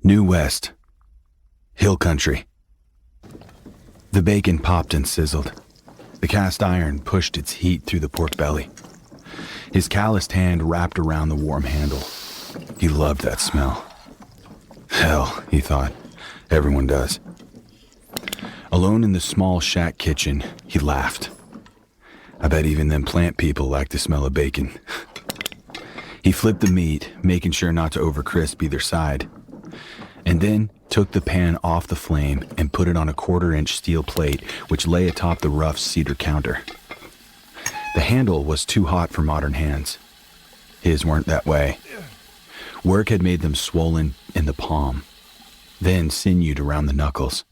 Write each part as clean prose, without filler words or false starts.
New West. Hill country. The bacon popped and sizzled. The cast iron pushed its heat through the pork belly. His calloused hand wrapped around the warm handle. He loved that smell. Hell, he thought, everyone does. Alone in the small shack kitchen, he laughed. I bet even them plant people like the smell of bacon. He flipped the meat, making sure not to overcrisp either side, and then took the pan off the flame and put it on a 1/4-inch steel plate which lay atop the rough cedar counter. The handle was too hot for modern hands. His weren't that way. Work had made them swollen in the palm, then sinewed around the knuckles.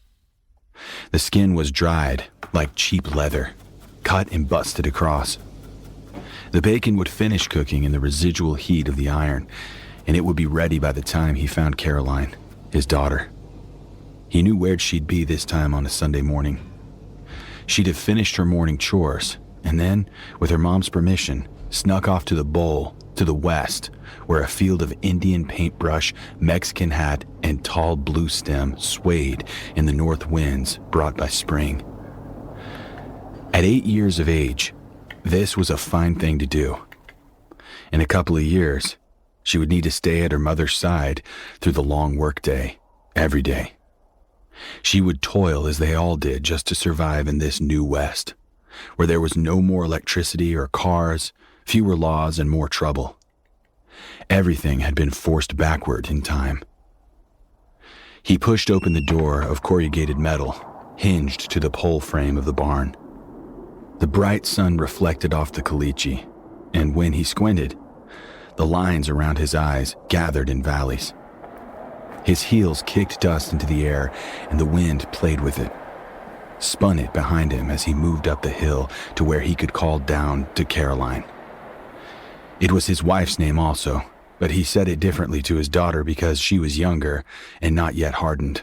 The skin was dried like cheap leather, cut and busted across. The bacon would finish cooking in the residual heat of the iron, and it would be ready by the time he found Caroline, his daughter. He knew where she'd be this time on a Sunday morning. She'd have finished her morning chores, and then, with her mom's permission, snuck off to the bowl to the west, where a field of Indian paintbrush, Mexican hat, and tall blue stem swayed in the north winds brought by spring. At 8 years of age, this was a fine thing to do. In a couple of years, she would need to stay at her mother's side through the long workday, every day. She would toil as they all did just to survive in this new West, where there was no more electricity or cars, fewer laws, and more trouble. Everything had been forced backward in time. He pushed open the door of corrugated metal, hinged to the pole frame of the barn. The bright sun reflected off the caliche, and when he squinted, the lines around his eyes gathered in valleys. His heels kicked dust into the air, and the wind played with it, spun it behind him as he moved up the hill to where he could call down to Caroline. It was his wife's name also, but he said it differently to his daughter because she was younger and not yet hardened.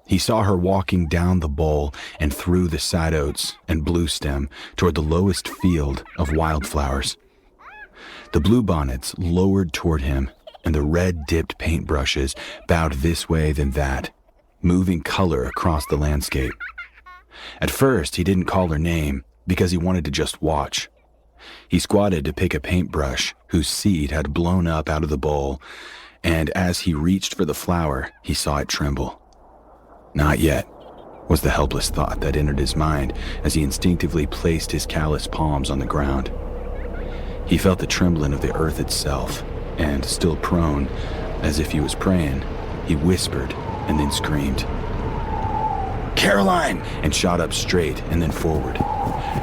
He saw her walking down the bowl and through the side oats and blue stem toward the lowest field of wildflowers. The bluebonnets lowered toward him, and the red-dipped paintbrushes bowed this way then that, moving color across the landscape. At first, he didn't call her name because he wanted to just watch. He squatted to pick a paintbrush whose seed had blown up out of the bowl, and as he reached for the flower, he saw it tremble. Not yet, was the helpless thought that entered his mind as he instinctively placed his calloused palms on the ground. He felt the trembling of the earth itself, and still prone, as if he was praying, he whispered and then screamed, "Caroline!" and shot up straight and then forward,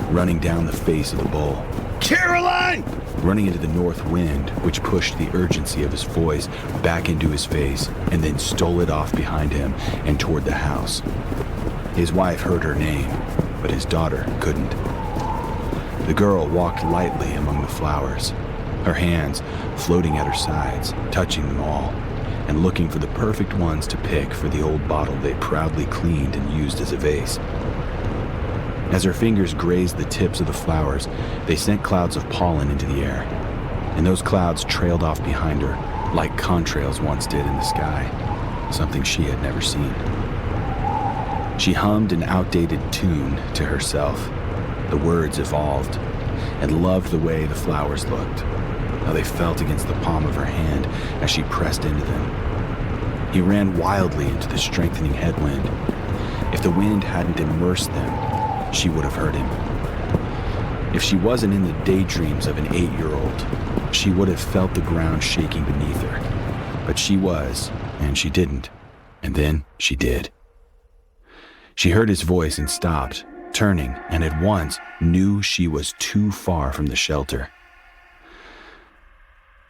running down the face of the bowl. "Caroline!" running into the north wind, which pushed the urgency of his voice back into his face and then stole it off behind him and toward the house. His wife heard her name, but his daughter couldn't. The girl walked lightly among the flowers, her hands floating at her sides, touching them all, and looking for the perfect ones to pick for the old bottle they proudly cleaned and used as a vase. As her fingers grazed the tips of the flowers, they sent clouds of pollen into the air, and those clouds trailed off behind her, like contrails once did in the sky, something she had never seen. She hummed an outdated tune to herself. The words evolved, and loved the way the flowers looked, how they felt against the palm of her hand as she pressed into them. He ran wildly into the strengthening headwind. If the wind hadn't immersed them, she would have heard him. If she wasn't in the daydreams of an 8-year-old, she would have felt the ground shaking beneath her. But she was, and she didn't, and then she did. She heard his voice and stopped, turning, and at once knew she was too far from the shelter.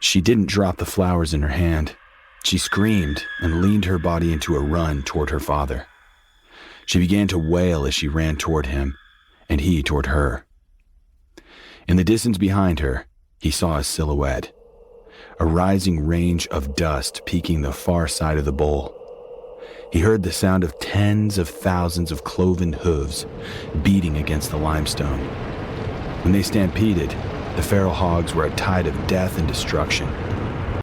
She didn't drop the flowers in her hand. She screamed and leaned her body into a run toward her father. She began to wail as she ran toward him, and he toward her. In the distance behind her, he saw a silhouette, a rising range of dust peaking the far side of the bowl. He heard the sound of tens of thousands of cloven hooves beating against the limestone. When they stampeded, the feral hogs were a tide of death and destruction,